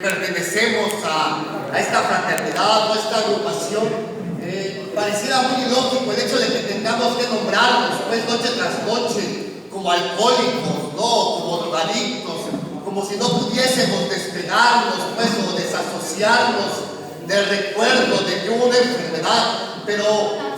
Pertenecemos a esta fraternidad, a esta agrupación, pareciera muy ilógico el hecho de que tengamos que nombrarnos pues noche tras noche como alcohólicos, ¿no? Como drogadictos, como si no pudiésemos despegarnos pues o desasociarnos del recuerdo de que hubo una enfermedad. Pero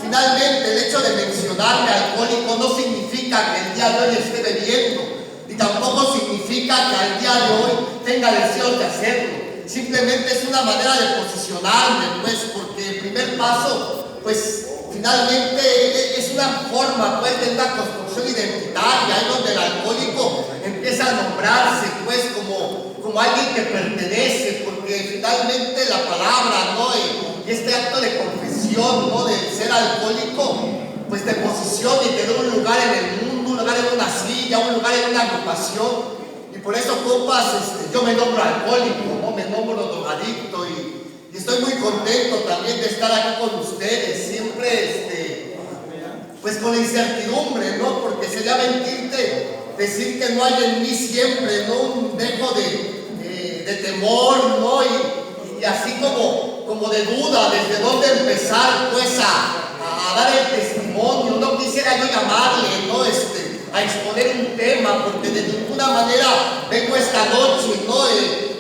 finalmente el hecho de mencionarme alcohólico no significa que el día de hoy esté bebiendo, y tampoco significa que al día de hoy tenga deseos de hacerlo. Simplemente es una manera de posicionarme, pues, porque el primer paso, pues, finalmente es una forma, pues, de una construcción identitaria, ahí donde el alcohólico empieza a nombrarse, pues, como alguien que pertenece, porque finalmente la palabra, ¿no? Y este acto de confesión, ¿no? De ser alcohólico, pues, te posiciona y te da un lugar en el mundo, un lugar en una silla, un lugar en una agrupación. Y por eso, compas, yo me nombro alcohólico, ¿no? Me nombro drogadicto y estoy muy contento también de estar aquí con ustedes. Siempre, pues con la incertidumbre, ¿no? Porque sería mentirte decir que no hay en mí siempre, ¿no? Un dejo de temor, ¿no? Y así como de duda, desde dónde empezar, pues, a dar el testimonio. No quisiera yo llamarle, ¿no? A exponer un tema, porque de ninguna manera vengo esta noche, ¿no?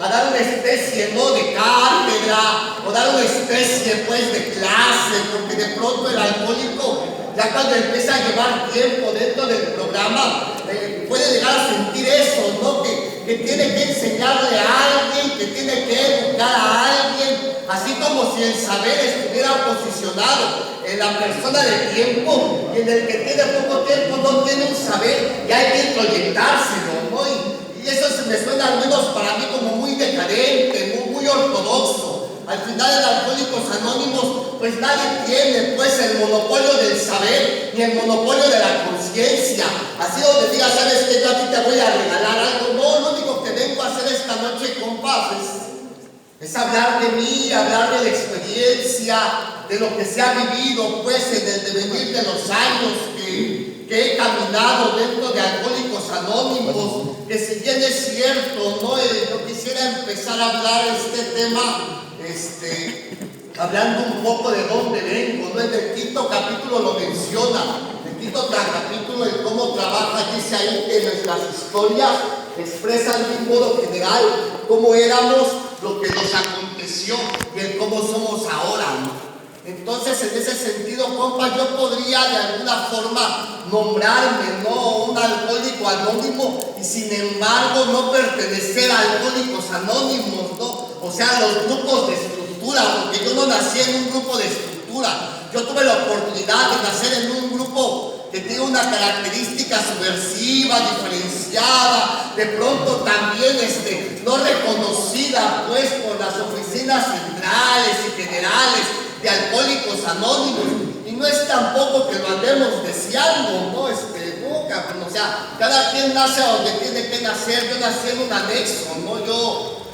A dar una especie, ¿no? De cátedra, o dar una especie, pues, de clase, porque de pronto el alcohólico, ya cuando empieza a llevar tiempo dentro del programa, puede llegar a sentir eso, ¿no? Que tiene que enseñarle a alguien, que tiene que educar a alguien, así como si el saber estuviera posicionado en la persona del tiempo, y en el que tiene poco tiempo no tiene un saber y hay que proyectárselo, ¿no? Y eso me suena, al menos para mí, como muy decadente, muy ortodoxo. Al final, en Alcohólicos Anónimos, pues nadie tiene pues el monopolio del saber ni el monopolio de la conciencia. Así donde diga, ¿sabes qué? Yo a ti te voy a regalar algo. No, lo único que vengo a hacer esta noche, compas, es hablar de mí, hablar de la experiencia, de lo que se ha vivido pues en el devenir de los años que he caminado dentro de Alcohólicos Anónimos, que si bien es cierto, ¿no? Yo quisiera empezar a hablar este tema, hablando un poco de dónde vengo, ¿no? En el quinto capítulo lo menciona, el quinto capítulo, el cómo trabaja, dice ahí que nuestras historias expresan de un modo general cómo éramos, lo que nos aconteció y el cómo somos ahora, ¿no? Entonces, en ese sentido, compa, yo podría de alguna forma nombrarme, ¿no? Un alcohólico anónimo y sin embargo no pertenecer a Alcohólicos Anónimos, ¿no? O sea, los grupos de estructura, porque yo no nací en un grupo de estructura. Yo tuve la oportunidad de nacer en un grupo que tiene una característica subversiva, diferenciada, de pronto también no reconocida pues por las oficinas centrales y generales de Alcohólicos Anónimos, y no es tampoco que lo andemos deseando, ¿no? Nunca, o sea, cada quien nace a donde tiene que nacer. Yo nací en un anexo, ¿no? Yo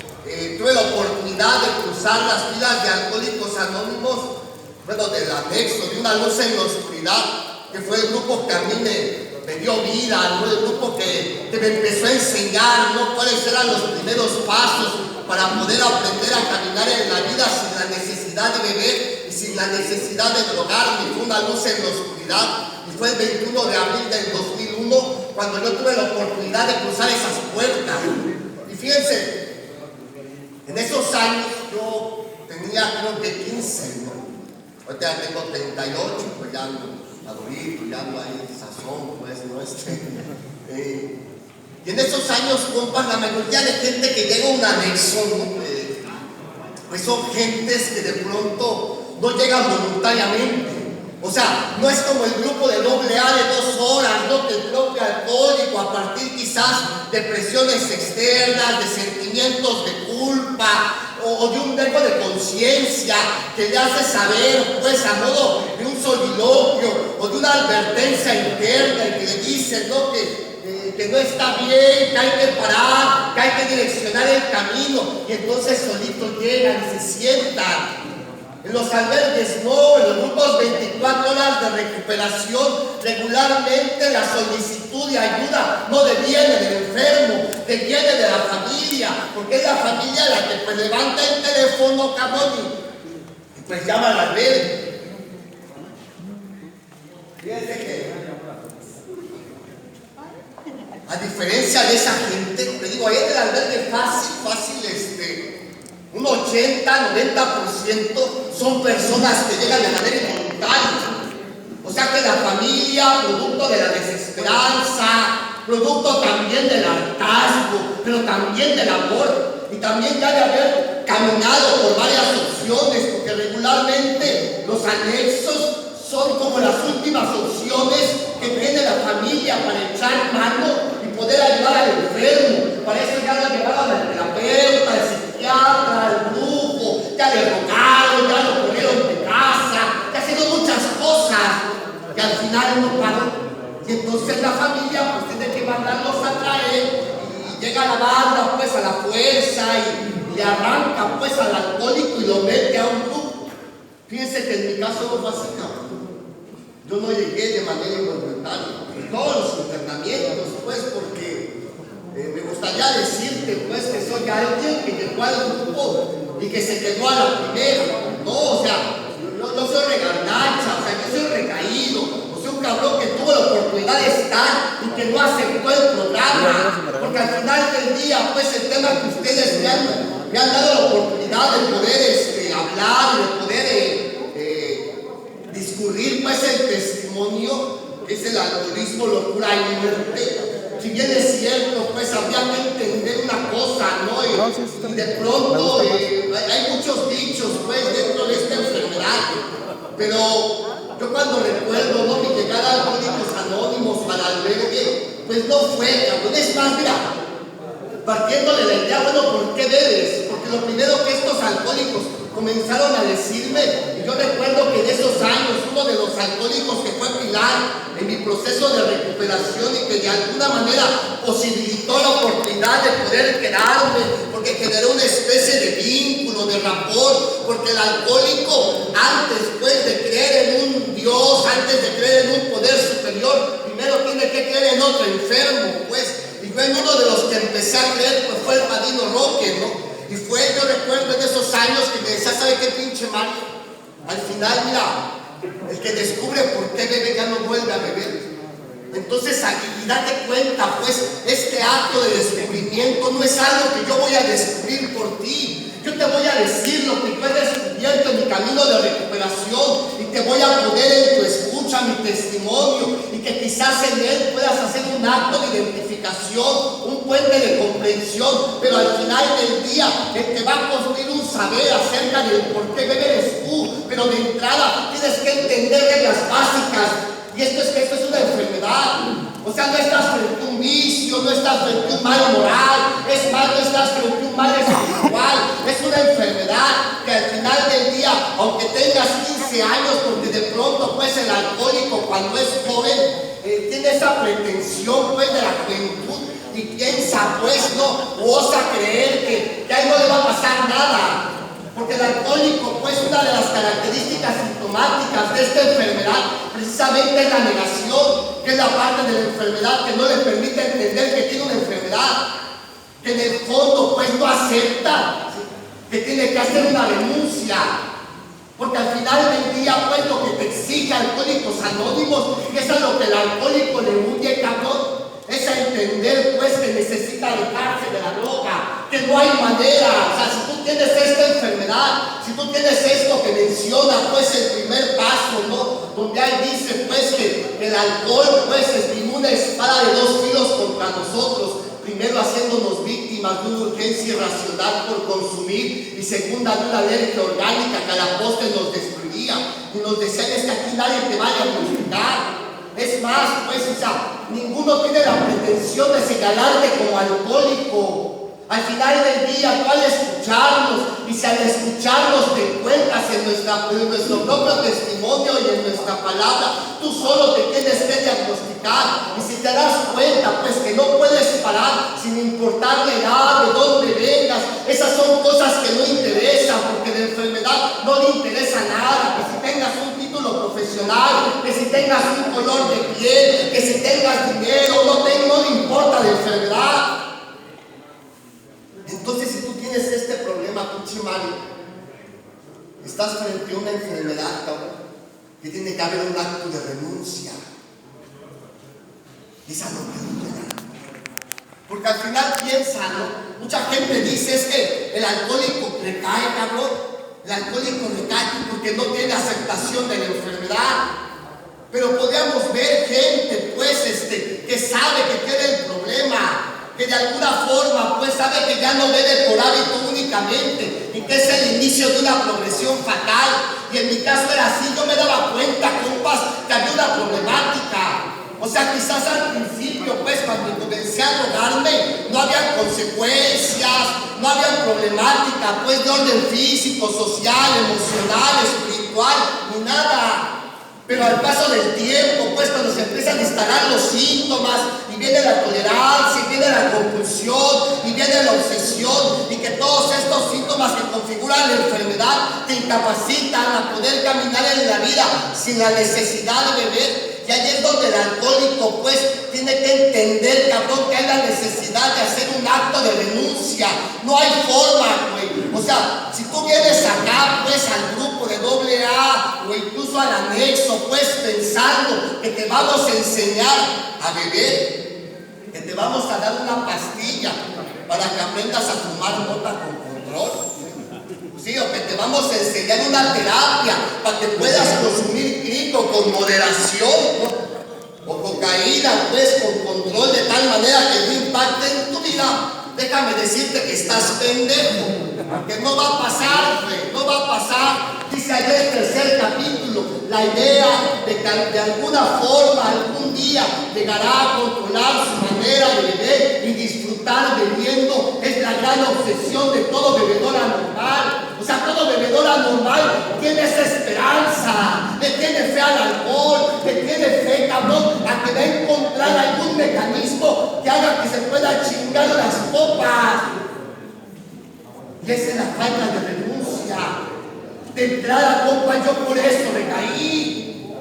tuve la oportunidad de cruzar las filas de Alcohólicos Anónimos, bueno, del anexo, de una luz en la oscuridad, que fue el grupo que a mí me dio vida, ¿no? El grupo que me empezó a enseñar, ¿no? Cuáles eran los primeros pasos para poder aprender a caminar en la vida sin la necesidad de beber y sin la necesidad de drogarme. Fue una luz en la oscuridad, y fue el 21 de abril del 2001 cuando yo tuve la oportunidad de cruzar esas puertas. Y fíjense, en esos años yo tenía creo que 15, ¿no? Ahorita ya tengo 38, pues ya ando madurito, ya ando ahí sazón, pues, ¿no? Y en esos años, compas, la mayoría de gente que llega a un anexo, ¿no? Pues son gentes que de pronto no llegan voluntariamente. O sea, no es como el grupo de AA de 2 horas, ¿no? Que el propio alcohólico, a partir quizás de presiones externas, de sentimientos de culpa o de un dejo de conciencia que le hace saber, pues, a modo de un soliloquio o de una advertencia interna, y que le dice, ¿no? Que no está bien, que hay que parar, que hay que direccionar el camino, y entonces solito llegan y se sientan En los albergues no, en los grupos 24 horas de recuperación, regularmente la solicitud de ayuda no deviene del enfermo, deviene de la familia, porque es la familia la que pues levanta el teléfono, cabrón, y pues llama al albergue. Fíjense que, a diferencia de esa gente, te digo, ahí en el albergue fácil, un 80-90% son personas que llegan de manera involuntaria. O sea que la familia, producto de la desesperanza, producto también del hartazgo, pero también del amor, y también ya de haber caminado por varias opciones, porque regularmente los anexos son como las últimas opciones que tiene la familia para echar mano y poder ayudar al enfermo. Para eso ya lo llevaron al terapeuta, al psiquiatra, al brujo, ya le rogaron, ya lo corrieron de casa, ya hicieron muchas cosas que al final no paró. Y entonces la familia pues tiene que mandarlos a traer, y llega la banda pues a la fuerza y le arranca pues al alcohólico y lo mete a un grupo. Fíjense que en mi caso no fue así, cabrón. Yo no llegué de manera involuntaria. Todos los internamientos, pues, porque me gustaría decirte, pues, que soy alguien que llegó al grupo y que se quedó a la primera. No, o sea, yo no soy regarnacha, o sea, yo soy recaído. O sea, un cabrón que tuvo la oportunidad de estar y que no aceptó el programa. Porque al final del día, pues, el tema que ustedes me han dado la oportunidad de poder hablar y de poder discurrir pues el testimonio, es el alcoholismo, locura y muerte. Si bien es cierto, pues habría que entender una cosa, ¿no? Y de pronto hay muchos dichos pues dentro de esta enfermedad, pero yo cuando recuerdo, ¿no?, mi llegada a Alcohólicos Anónimos para albergue, pues no fue, cabrón. Es más, mira, partiendo de la idea, bueno, ¿por qué bebes? Porque lo primero que estos alcohólicos comenzaron a decirme, y yo recuerdo que en esos años uno de los alcohólicos que fue pilar en mi proceso de recuperación y que de alguna manera posibilitó la oportunidad de poder quedarme, porque generó una especie de vínculo, de rapport, porque el alcohólico, antes pues de creer en un Dios, antes de creer en un poder superior, primero tiene que creer en otro enfermo, pues. Y yo en uno de los que empecé a creer pues fue el Padrino Roque, ¿no? Y fue, yo recuerdo en esos años que me decía, ¿sabe qué, pinche Mario? Al final, mira, el que descubre por qué bebe ya no vuelve a beber. Entonces, y date cuenta, pues, este acto de descubrimiento no es algo que yo voy a descubrir por ti. Yo te voy a decir lo que yo he descubierto en mi camino de recuperación y te voy a poner en tu escucha mi testimonio y que quizás en él puedas hacer un acto de identificación, un puente de comprensión, pero al final del día el que va a construir un saber acerca del por qué bebes tú, pero de entrada tienes que entender reglas básicas. Y esto es una enfermedad. O sea, no estás frente a un vicio, no estás frente a un mal moral, es más, no estás frente a un mal espiritual. Es una enfermedad que al final del día, aunque tengas 15 años, porque de pronto pues el alcohólico cuando es joven tiene esa pretensión pues de la juventud y piensa pues, no, osa creer que a él no le va a pasar nada. Porque el alcohólico, pues, una de las características sintomáticas de esta enfermedad precisamente es la negación, que es la parte de la enfermedad que no le permite entender que tiene una enfermedad, que en el fondo, pues, no acepta, ¿sí?, que tiene que hacer una renuncia. Porque al final del día, pues, lo que te exige Alcohólicos Anónimos, y eso es lo que el alcohólico le huye, cabrón, es a entender pues que necesita alejarse de la droga, que no hay manera. O sea, si tú tienes esta enfermedad, si tú tienes esto que menciona pues el primer paso, ¿no?, donde ahí dice pues que el alcohol pues es una espada de dos filos contra nosotros, primero haciéndonos víctimas de una urgencia irracional por consumir y segunda de una alergia orgánica que a la postre nos destruía y nos decía, es que aquí nadie te vaya a purificar. Es más, pues, o sea, ninguno tiene la pretensión de señalarte como alcohólico. Al final del día, tú al escucharnos, y si al escucharnos te encuentras en nuestro propio testimonio y en nuestra palabra, tú solo te tienes que diagnosticar. Y si te das cuenta, pues, que no puedes parar sin importar la edad, de dónde vengas, esas son cosas que no interesan, porque la enfermedad no le interesa nada, que si tengas un título profesional, que si tengas un color de piel, que si tengas dinero, no le importa la enfermedad. Entonces, si tú tienes este problema, pinche Mario, estás frente a una enfermedad, cabrón, que tiene que haber un acto de renuncia. Esa no me duele. Porque al final piensa, ¿no? Mucha gente dice, es que el alcohólico recae, cabrón. El alcohólico recae porque no tiene aceptación de la enfermedad. Pero podríamos ver gente, pues, que sabe que tiene el problema, que de alguna forma, pues, sabe que ya no bebe por hábito únicamente y que es el inicio de una progresión fatal. Y en mi caso era así, yo me daba cuenta, compas, que había una problemática. O sea, quizás al principio, pues, cuando comencé a drogarme, no había consecuencias, no había problemática, pues, de orden físico, social, emocional, espiritual, ni nada. Pero al paso del tiempo, pues, cuando se empiezan a instalar los síntomas, y viene la tolerancia, y viene la compulsión, y viene la obsesión, y que todos estos síntomas que configuran la enfermedad te incapacitan a poder caminar en la vida sin la necesidad de beber. Y ahí es donde el alcohólico, pues, tiene que entender, cabrón, que hay la necesidad de hacer un acto de renuncia. No hay forma, güey. O sea, si tú vienes acá, pues, al grupo de AA o incluso al anexo, pues, pensando que te vamos a enseñar a beber, que te vamos a dar una pastilla para que aprendas a fumar mota con control. Sí, o que te vamos a enseñar una terapia para que puedas consumir crico con moderación, ¿no? O cocaína, pues, con control, de tal manera que no impacte en tu vida. Déjame decirte que estás pendejo, que no va a pasar, güey, no va a pasar. Dice allá el tercer capítulo, la idea de que de alguna forma, algún día, llegará a controlar su manera de beber y disfrutar bebiendo, es la gran obsesión de todo bebedor anormal. O sea, todo bebedor anormal tiene esa esperanza, le tiene fe al alcohol, le tiene fe, cabrón, a que va a encontrar algún mecanismo que haga que se pueda chingar las copas. Y esa es la falta de renuncia. De entrada, compa, yo por eso me caí.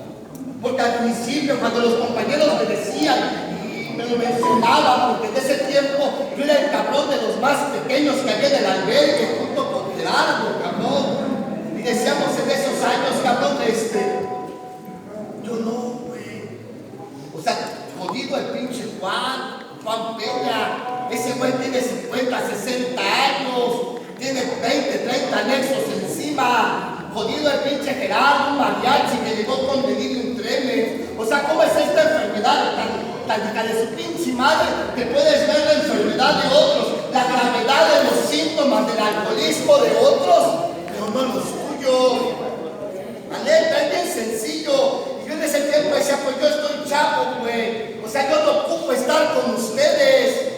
Porque al principio, cuando los compañeros me decían, y me lo mencionaban, porque en ese tiempo yo era el cabrón de los más pequeños que había en el albergue, junto con Gerardo, cabrón. Y decíamos en esos años, cabrón, yo no, güey. O sea, jodido el pinche Juan Peña. Ese güey tiene 50, 60 años, tiene 20, 30 anexos encima. Jodido el pinche Gerardo, un mariachi que llegó con delirium tremens. O sea, ¿cómo es esta enfermedad tan hija de su pinche madre que puedes ver la enfermedad de otros, la gravedad de los síntomas del alcoholismo de otros, pero no los tuyos? La neta, es bien sencillo. Y yo en ese tiempo decía, pues yo estoy chavo, güey. O sea, yo no ocupo estar con ustedes.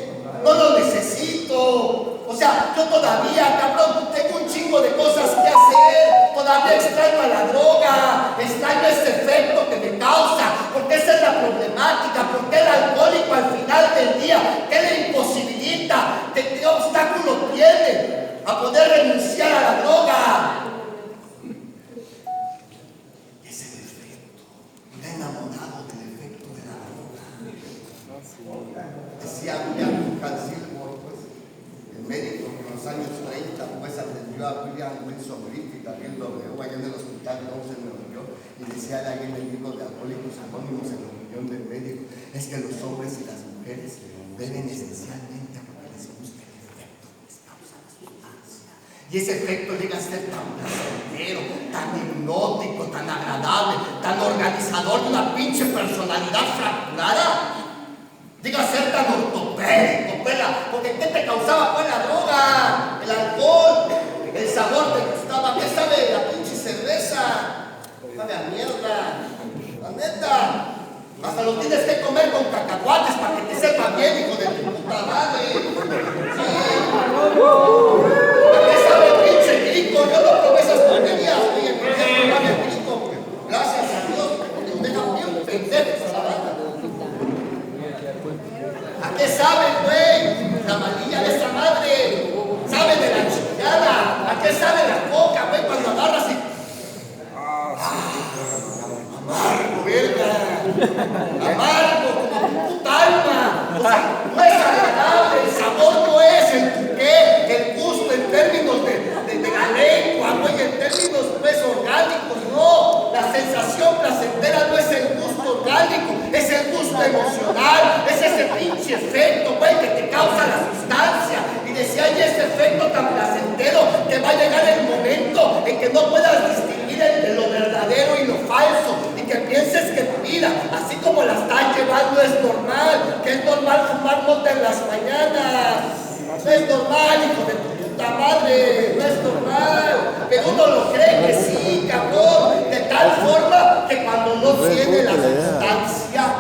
No lo necesito. O sea, yo todavía, cabrón, tengo un chingo de cosas que hacer. Todavía extraño a la droga. Extraño ese efecto que me causa. Porque esa es la problemática. Porque el alcohólico al final del día, ¿qué le imposibilita? ¿Qué obstáculo tiene a poder renunciar a la droga? Es el efecto. Está enamorado del efecto de la droga. Decía William Silver, pues, el médico que en los años 30, pues, atendió a William Wilson Griffith, aquel W, allá en el hospital de Bronx en Nueva York, y decía ahí en el libro de Alcohólicos Anónimos, en la opinión del médico, es que los hombres y las mujeres beben esencialmente porque les gusta el efecto que les causa la sustancia. Y ese efecto llega a ser tan placentero, tan hipnótico, tan agradable, tan organizador de una pinche personalidad fracturada. Llega a ser tan ortopédico, pues, porque ¿qué te causaba, pues, la droga? El alcohol, el sabor te gustaba. ¿Qué sabe la pinche cerveza? Sabe a mierda, la neta. Hasta lo tienes que comer con cacahuates para que te sepa bien, hijo de tu puta madre. Sí. ¿A qué sabe el pinche crico? Yo no probé esas porquerías, oye, ¿por qué no sabe el crico? Gracias a Dios, porque nos dejan bien pendejos a la banda. ¿A qué sabe, güey? La malilla de esa madre. Sabe de la chingada. ¿A qué sabe la coca, güey? Cuando agarras y como la están llevando es normal, que es normal fumar mota en las mañanas. No es normal, hijo de tu puta madre, no es normal. Pero uno lo cree que sí, cabrón, de tal forma que cuando no tiene la sustancia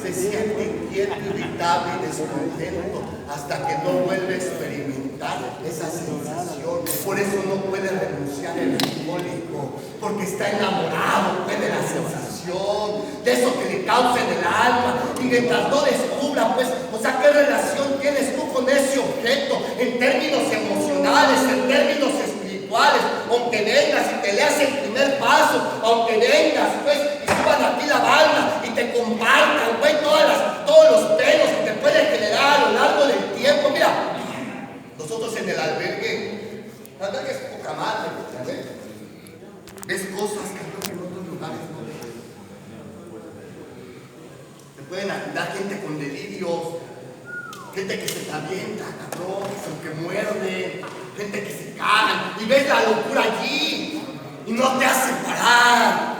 se siente inquieto, irritable y descontento hasta que no vuelve a experimentar esa sensación. Por eso no puede renunciar el alcohólico, porque está enamorado pues, de la sensación, de eso que le causa en el alma. Y mientras no descubra, pues, o sea, qué relación tienes tú con ese objeto en términos emocionales, en términos espirituales, aunque vengas y te leas el primer paso, aunque vengas, pues, y suban a ti la banda y te compartan, güey, todos los pelos que te pueden generar a lo largo del tiempo. Mira, nosotros en el albergue es poca madre, ¿sabes? Ves cosas que en otros lugares no ves. Te pueden ayudar gente con delirios, gente que se te avienta, cabrón, que muerde, gente que se caga, y ves la locura allí, y no te hace parar.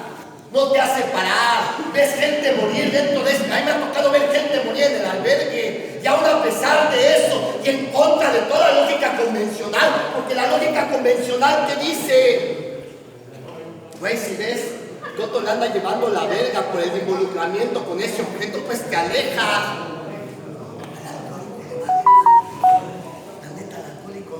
No te hace parar. Ves gente morir dentro de esto. A mí me ha tocado ver gente morir en el albergue. Y aún a pesar de eso, y en contra de toda la lógica convencional, porque la lógica convencional te dice, güey, si ves que otro le anda llevando la verga por el involucramiento con ese objeto, pues te alejas.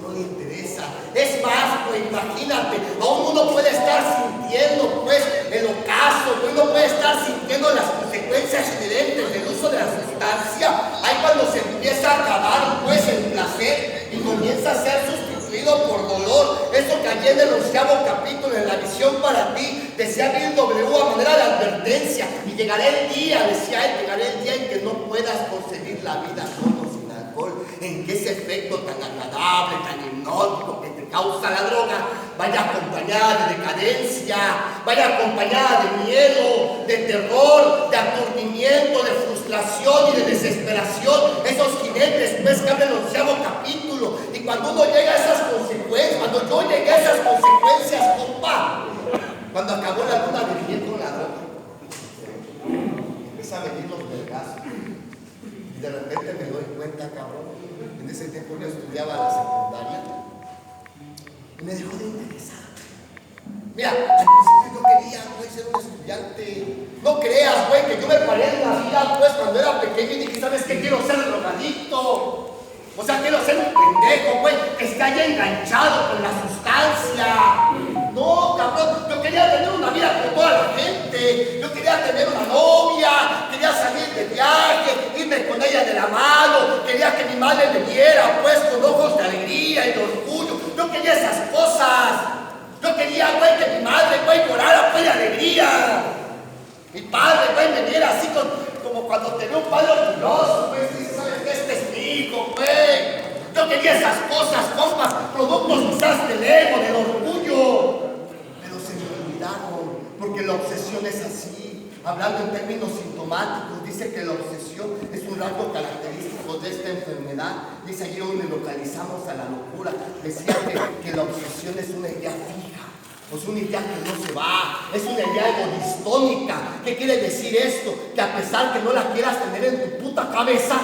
No le interesa. Es más, pues imagínate, aún uno puede estar sintiendo pues el ocaso, uno puede estar sintiendo las consecuencias inherentes del uso de la sustancia. Ahí cuando se empieza a acabar pues el placer y comienza a ser sustituido por dolor. Eso que ayer en el 11º capítulo en la visión para ti decía Bill W. a manera de advertencia, y llegará el día, decía él, llegará el día en que no puedas conseguir la vida solo sin alcohol, en que ese efecto tan agradable, tan hipnótico que te causa la droga vaya acompañada de decadencia, vaya acompañada de miedo, de terror, de aturdimiento, de frustración y de desesperación. Esos jinetes pues que abren el 11º capítulo. Y cuando uno llega a esas consecuencias, cuando yo llegué a esas consecuencias, compa, cuando acabó la luna de miel con la droga, empieza a venir los vergazos. Y de repente me doy cuenta, cabrón, en ese tiempo yo estudiaba la secundaria y me dejó de interesar. Mira, al principio yo quería, güey, ser un estudiante. No creas, güey, que yo me paré en la vida, pues, cuando era pequeño y dije, ¿sabes qué? Quiero ser drogadicto. O sea, quiero ser un pendejo, güey, que esté ahí enganchado con la sustancia. No, cabrón, yo quería tener una vida con toda la gente. Yo quería tener una novia, quería salir de viaje, irme con ella de la mano. Quería que mi madre me viera, pues, con ojos de alegría y de orgullo. Yo quería esas cosas. Yo quería, güey, que mi madre, güey, llorara, pues, de alegría. Mi padre, güey, me viera así como cuando tenía un padre orgulloso, pues, dice, ¿sabes qué? Este es mi hijo, güey. Yo quería esas cosas, compas, productos quizás del ego, del orgullo. Pero se me olvidaron, porque la obsesión es así. Hablando en términos sintomáticos, dice que la obsesión es un rasgo característico de esta enfermedad. Dice allí donde localizamos a la locura. Decía que la obsesión es una idea fija. Pues una idea que no se va, es una idea egodistónica. ¿Qué quiere decir esto? Que a pesar que no la quieras tener en tu puta cabeza,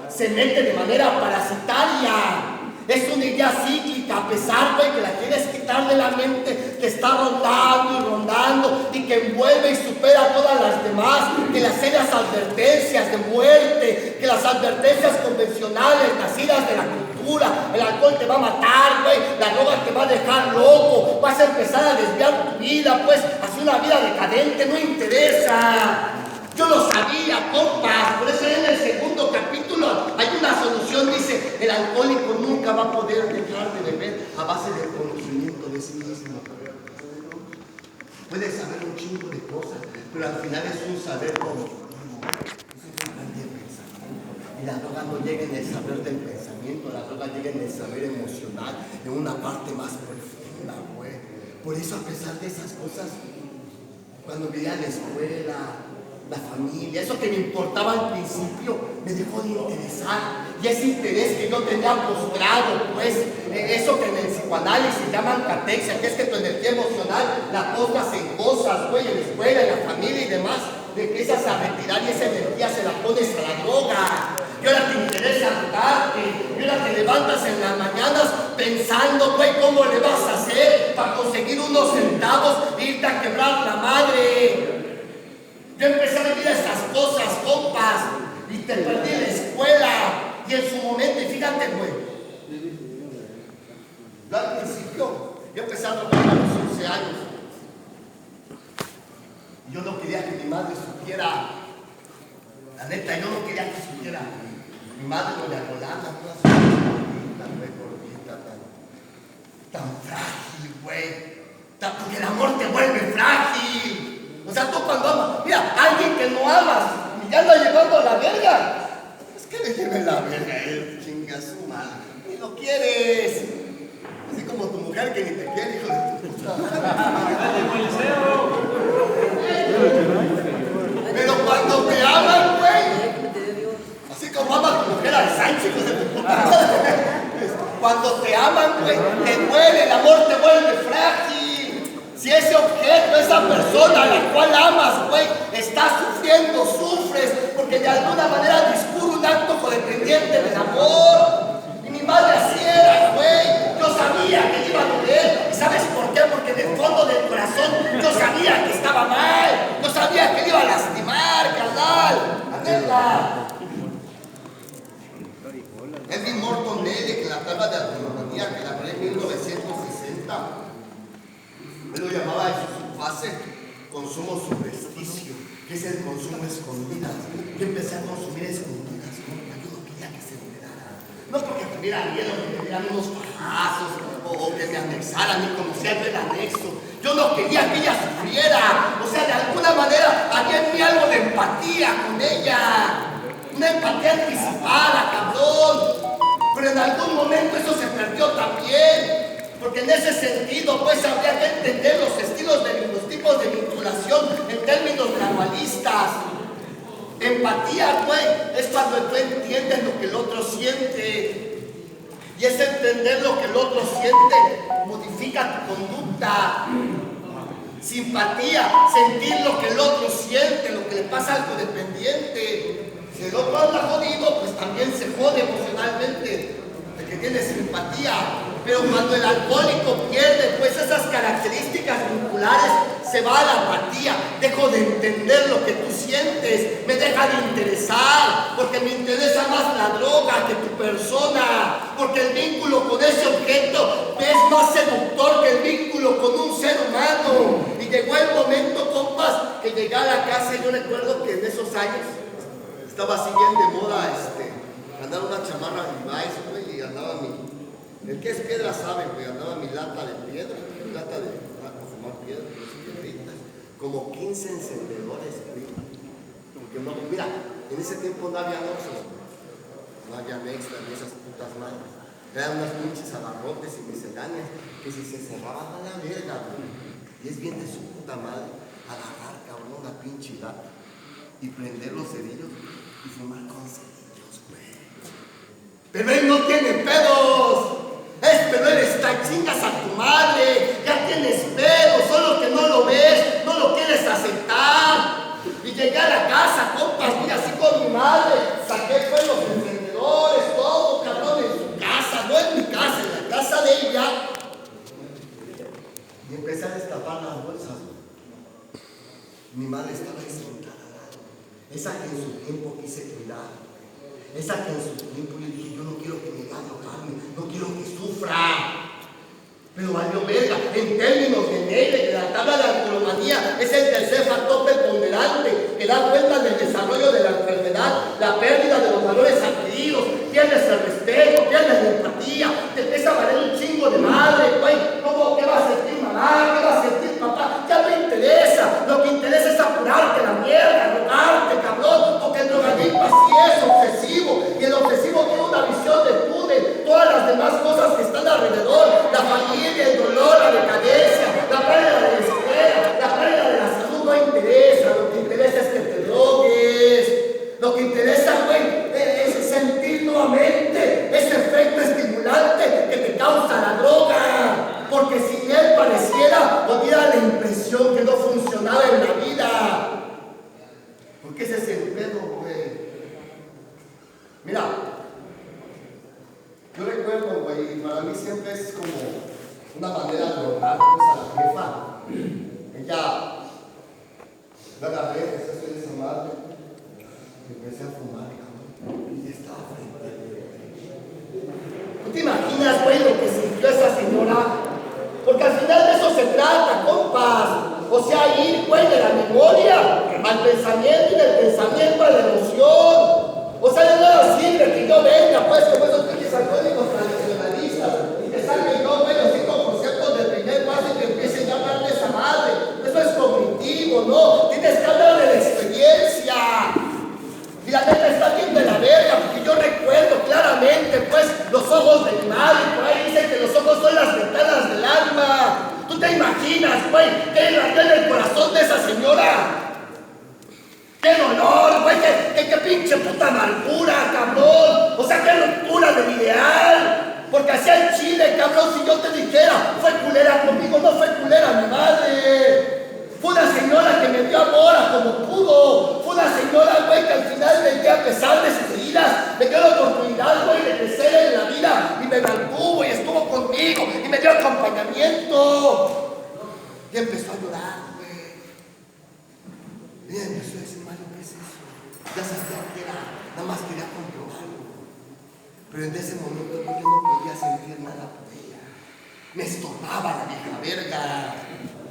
se mete de manera parasitaria. Es una idea cíclica, a pesar de que la quieres quitar de la mente, que está rondando y rondando y que envuelve y supera a todas las demás, que las serias advertencias de muerte, que las advertencias convencionales nacidas de la cultura, el alcohol te va a matar, güey, la droga te va a dejar loco, vas a empezar a desviar tu vida, pues, hacia una vida decadente, no interesa. Yo lo sabía, compas, por eso en el 2º capítulo hay una solución, dice, el alcohólico nunca va a poder dejar de beber a base del conocimiento de sí mismo. Puedes saber un chingo de cosas, pero al final es un saber cognitivo, es un plan de pensamiento. Y la droga no llega en el saber del pensamiento, la droga llega en el saber emocional, en una parte más profunda, güey. Por eso, a pesar de esas cosas, cuando vivía en la escuela, la familia, eso que me importaba al principio, me dejó de interesar. Y ese interés que yo tenía postrado, pues, eso que en el psicoanálisis llaman catexia, que es que tu energía emocional la postras en cosas, güey, en la escuela, en la familia y demás, le empiezas a retirar y esa energía se la pones a la droga. Y ahora te interesa jugarte, y ahora te levantas en las mañanas pensando, güey, ¿cómo le vas a hacer para conseguir unos centavos e irte a quebrar la madre? Yo empecé a vivir esas cosas, compas, y te perdí en la escuela, y en su momento, y fíjate, güey, yo al principio, yo empecé a trabajar a los 11 años, y yo no quería que mi madre supiera, la neta, yo no quería que supiera. Mi madre, doña Rolanda, tan gordita, tan frágil, güey. Porque el amor te vuelve frágil. O sea, tú cuando amas, mira, alguien que no amas y ya anda llevando a la verga. Es que le lleve la verga a él, chinga su madre. Ni lo quieres. Así como tu mujer que ni te quiere, hijo de tu puta. Pero cuando te aman, güey. Así como ama tu mujer al Sánchez, hijo de tu puta madre. Cuando te aman, güey, te duele, el amor te vuelve frágil. Si ese objeto, esa persona a la cual amas, güey, está sufriendo, sufres, porque de alguna manera discurre un acto codependiente del amor. Y mi madre así era, güey. Yo sabía que iba a doler. ¿Y sabes por qué? Porque en el fondo del corazón yo sabía que estaba mal. Yo sabía que le iba a lastimar, carnal. Anela. Edwin Morton Nelly, que en la tabla de autonomía que la creó en 1960, él lo llamaba en su fase consumo subrepticio, que es el consumo escondidas. Yo empecé a consumir escondidas, yo no quería que se enterara. No porque tuviera miedo, que me dieran unos palazos o que me anexaran ni conocía yo el anexo. Yo no quería que ella sufriera. O sea, de alguna manera había en mí algo de empatía con ella. Una empatía anticipada, cabrón. Pero en algún momento eso se perdió también. Porque en ese sentido, pues, habría que entender los tipos de vinculación en términos gradualistas. Empatía, güey, es cuando tú entiendes lo que el otro siente. Y es entender lo que el otro siente, modifica tu conducta. Simpatía, sentir lo que el otro siente, lo que le pasa al codependiente. Si el otro anda jodido, pues también se jode emocionalmente, de que tiene simpatía. Pero cuando el alcohólico pierde, pues esas características vinculares, se va a la apatía. Dejo de entender lo que tú sientes, me deja de interesar, porque me interesa más la droga que tu persona, porque el vínculo con ese objeto es más seductor que el vínculo con un ser humano. Y llegó el momento, compas, que llegué a la casa y yo recuerdo que en esos años estaba así bien de moda, andaba una chamarra Levi's, güey, y andaba el que es piedra sabe, güey, andaba mi lata de piedra, lata de fumar piedra, piedritas, como 15 encendedores, güey. Porque no, mira, en ese tiempo no había oxos, no había extra ni esas putas madres. Eran unas pinches abarrotes y misceláneas que si se cerraban a la verga, güey. Y es bien de su puta madre agarrar, cabrón, una pinche lata y prender los cerillos y fumar con cerillos, güey. Pero él no tiene pedos. Pero él está chingas a tu madre. Ya tienes pedos, solo que no lo ves, no lo quieres aceptar. Y llegué a la casa, compas, mira, así con mi madre. Saqué pues los encendedores, todo, cabrón, en su casa, no en mi casa, en la casa de ella. Y empecé a destapar las bolsas. Mi madre estaba sentada. Esa que en su tiempo quise cuidar. Esa que en su tiempo yo dije, yo no quiero que me gane carne, no quiero que sufra. Pero valió verga. En términos de Neile, de la tabla de alcoholomanía, es el tercer factor preponderante que da cuenta del desarrollo de la enfermedad, la pérdida de los valores adquiridos, pierdes el respeto, pierdes la empatía, te empieza a valer un chingo de madre, güey. ¿Cómo? ¿Qué va a sentir mamá? ¿Qué va a sentir papá? Ya no interesa. Lo que interesa es apurarte la mierda, rogarte, cabrón, porque el drogadicto así es, obsesivo, y el obsesivo tiene una visión de túnel, todas las demás cosas que están alrededor, la familia, el dolor, la decadencia, la pérdida de la escuela, la pérdida de la salud no interesa. Lo que interesa es que te drogues. Lo que interesa, güey, es sentir nuevamente ese efecto estimulante que te causa la droga. mí siempre es como una manera de honrar pues, a la jefa. Ella, yo agarré, empecé a esa madre, y empecé a fumar, cabrón, y estaba frente a mí. ¿Tú te imaginas, güey, lo que sintió esa señora? Porque al final de eso se trata, compas. O sea, ir, güey, de la memoria al pensamiento y del pensamiento a la emoción. O sea, de nada sirve que yo venga, pues, como esos pinches alcohólicos tradicionalistas, y que salga yo, güey, los 5 conceptos del primer paso y que empiecen a hablar de esa madre. Eso es cognitivo, ¿no? Tienes que hablar de la experiencia. Y la neta está bien de la verga, porque yo recuerdo claramente, pues, los ojos de mi madre. Por ahí dicen que los ojos son las ventanas del alma. ¿Tú te imaginas, güey, qué en el corazón de esa señora? ¡Qué dolor, güey! ¡Qué pinche puta amargura, cabrón! O sea, qué ruptura del ideal. Porque hacía el chile, cabrón, si yo te dijera, fue culera conmigo, no fue culera mi madre. Fue una señora que me dio amor a como pudo. Fue una señora, güey, que al final del día, a pesar de sus heridas, me dio la oportunidad, güey, de crecer en la vida. Y me mantuvo y estuvo conmigo y me dio acompañamiento. Y empezó a llorar, güey. Y empezó a decir, Mario, ¿qué es eso? Ya sabía que era, nada más quería comprobarlo. Pero en ese momento yo no podía sentir nada por ella. Me estorbaba la vieja verga.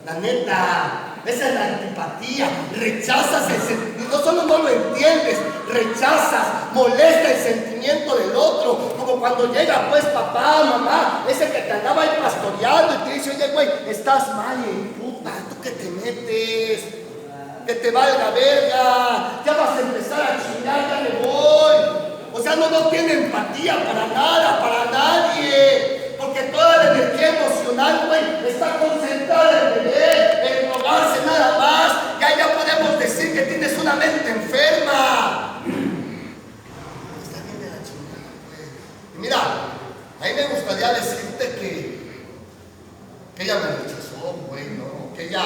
La neta, esa es la antipatía. Rechazas el sentimiento, no solo no lo entiendes, rechazas, molesta el sentimiento del otro. Como cuando llega, pues, papá, mamá, ese que te andaba ahí pastoreando y te dice, oye, güey, estás mal, puta, ¿tú qué te metes? Que te valga verga, ya vas a empezar a chingar, ya me voy. O sea, no tiene empatía para nada, para nadie. Porque toda la energía emocional, güey, está concentrada en beber, en drogarse nada más. Ya podemos decir que tienes una mente enferma. Está bien de la chingada, güey. Y mira, a mí me gustaría decirte que ella me rechazó, güey, ¿no? Que ella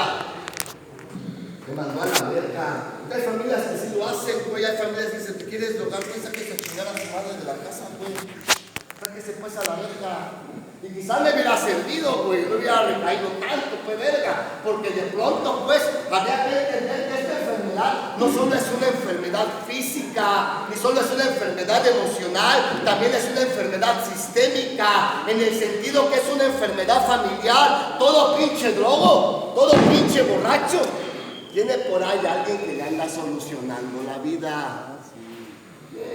me mandó a la verga. Hay familias que sí lo hacen, güey. Hay familias que dicen, ¿te quieres drogar? Piensa que se chingara a su madre de la casa, güey. Sáquese pues a la verga. Y quizás me hubiera servido, güey. No hubiera recaído tanto, pues, verga. Porque de pronto, pues, habría que entender que esta enfermedad no solo es una enfermedad física, ni solo es una enfermedad emocional, también es una enfermedad sistémica, en el sentido que es una enfermedad familiar. Todo pinche drogo, todo pinche borracho tiene por ahí alguien que le anda solucionando la vida.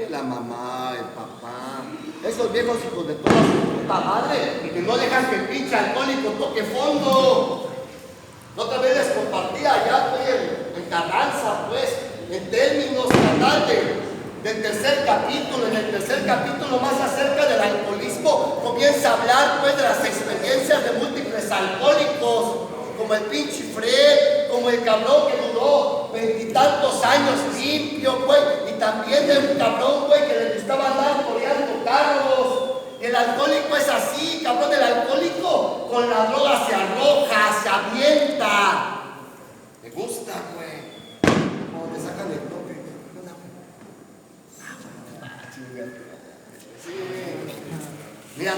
La mamá, el papá, esos viejos hijos de toda su puta madre, que no dejan que el pinche alcohólico toque fondo. La otra vez les compartía allá, güey, en Carranza, pues, en términos del tercer capítulo. En el tercer capítulo, más acerca del alcoholismo, comienza a hablar, pues, de las experiencias de múltiples alcohólicos. Como el pinche Fred, como el cabrón que duró 20 y tantos años limpio, güey. Y también de un cabrón, güey, que le gustaba andar coreando carros. Y el alcohólico es así, cabrón. El alcohólico con la droga se arroja, se avienta. Me gusta, güey. Como te sacan el toque. Sí, mira,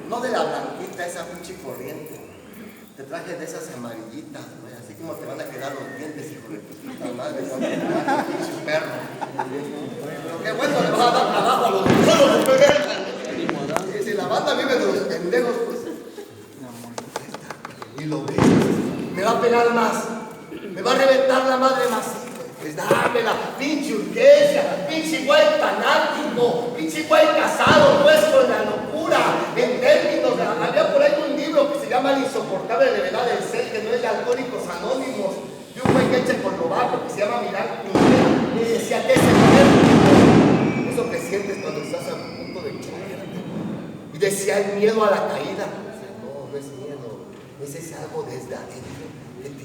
no de la blanquita, esa pinche corriente. Te traje de esas amarillitas, güey. Así como te van a quedar los dientes, hijo de puta madre. No, pinche perro. Pero qué bueno, le vas a dar trabajo a los perros de verga. Si la banda vive de los pendejos, pues. Y lo ves. Me va a pegar más. Me va a reventar la madre más. Pues dámela, pinche urgencia, pinche güey fanático, pinche güey casado, pues, con la locura. En términos, había por ahí un libro que se llama La insoportable levedad del ser, que no es de Alcohólicos Anónimos, de un güey que es checoslovaco, que se llama Milán Kundera, y decía que es el miedo, eso que sientes cuando estás a punto de caerte. Y decía el miedo a la caída. No, no es miedo, es algo desde adentro que te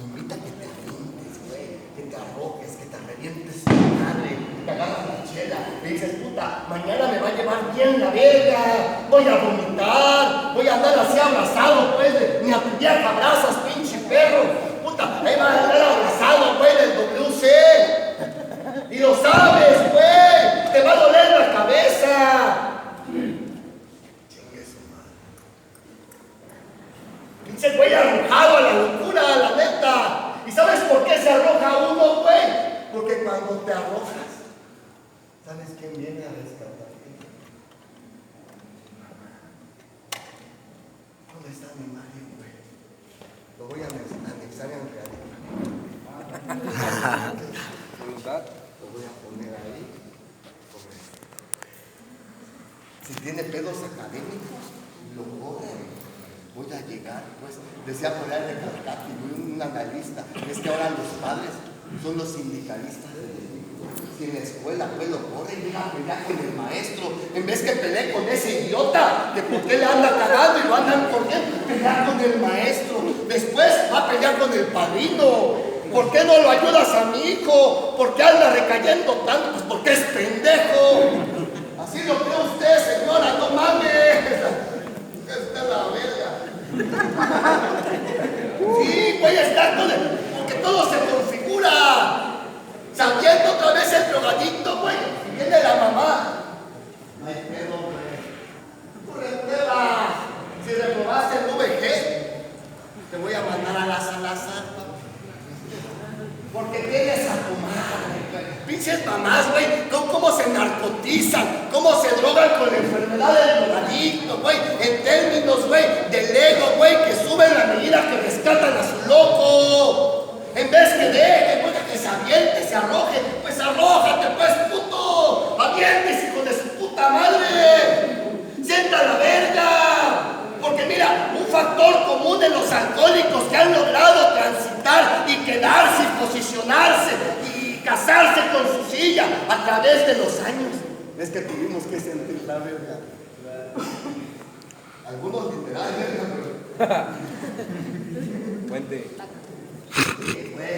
invita a que te avientes, güey, que te arrojes, que te revientes tu madre, que agarras la chela, y dices, puta, mañana me va a llevar bien la verga, voy a vomitar, voy a andar así abrazado, pues, ni a tu vieja abrazas, pinche perro, puta, ahí va a andar abrazado, güey, del WC, y lo sabes, güey, te va a doler la cabeza. Pinche güey arrojado a la locura, la neta. ¿Y sabes por qué se arroja uno, güey? Porque cuando te arrojas, ¿sabes quién viene a rescatarte? ¿Dónde está mi Mario, güey? Lo voy a anexar en realidad. ¿Voluntad? Lo voy a poner ahí. Si tiene pedos académicos, lo corre. Voy a llegar, pues, decía por ahí de Calcati, un analista, es que ahora los padres son los sindicalistas de los niños. Si en la escuela, pues, lo corre y llega a pelear con el maestro, en vez que pelee con ese idiota, de por qué le anda cagando y lo andan corriendo, pelear con el maestro, después va a pelear con el padrino. ¿Por qué no lo ayudas a mi hijo? ¿Por qué anda recayendo tanto? Pues porque es pendejo. Así lo cree usted, señora, no mames. Esta es la verga. Sí, güey, está todo, porque todo se configura. Sabiendo otra vez el drogadicto, güey. Y viene la mamá. No hay pedo, güey. Tú repruebas. Si reprobaste el VG, te voy a mandar a la Salazar, papá. Porque tienes a tu madre, güey. Pinches mamás, güey, cómo se narcotizan, cómo se drogan con la enfermedad del drogadicto, güey. En términos, güey, del ego, güey, que suben la medida que rescatan a su loco. En vez que deje, güey, que se aviente, se arroje, pues arrójate, pues, puto. Avientes, hijo de su puta madre. Sienta la verga. Porque mira, un factor común de los alcohólicos que han logrado transitar y quedarse y posicionarse y casarse con su silla a través de los años es que tuvimos que sentir la verga. Algunos literal, verga, Puente.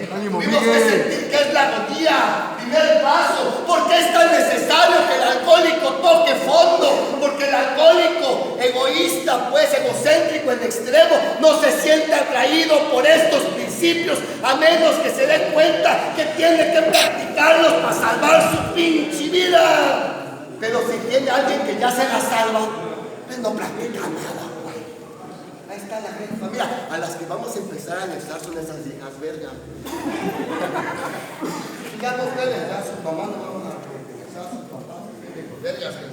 tuvimos que sentir que es la agonía, primer paso. ¿Por qué es tan necesario que el alcohólico toque fondo? Porque el alcohólico egoísta, pues egocéntrico en extremo, no se siente atraído por estos principios a menos que se dé cuenta que tiene que practicarlos para salvar su pinche vida. Pero si tiene alguien que ya se la salva, pues no practica nada. Ahí está la jefa. Mira, a las que vamos a empezar a anexar son esas hijas vergas. Ya no ustedes, ya su mamá no vamos a anexar a sus papás. Vergas que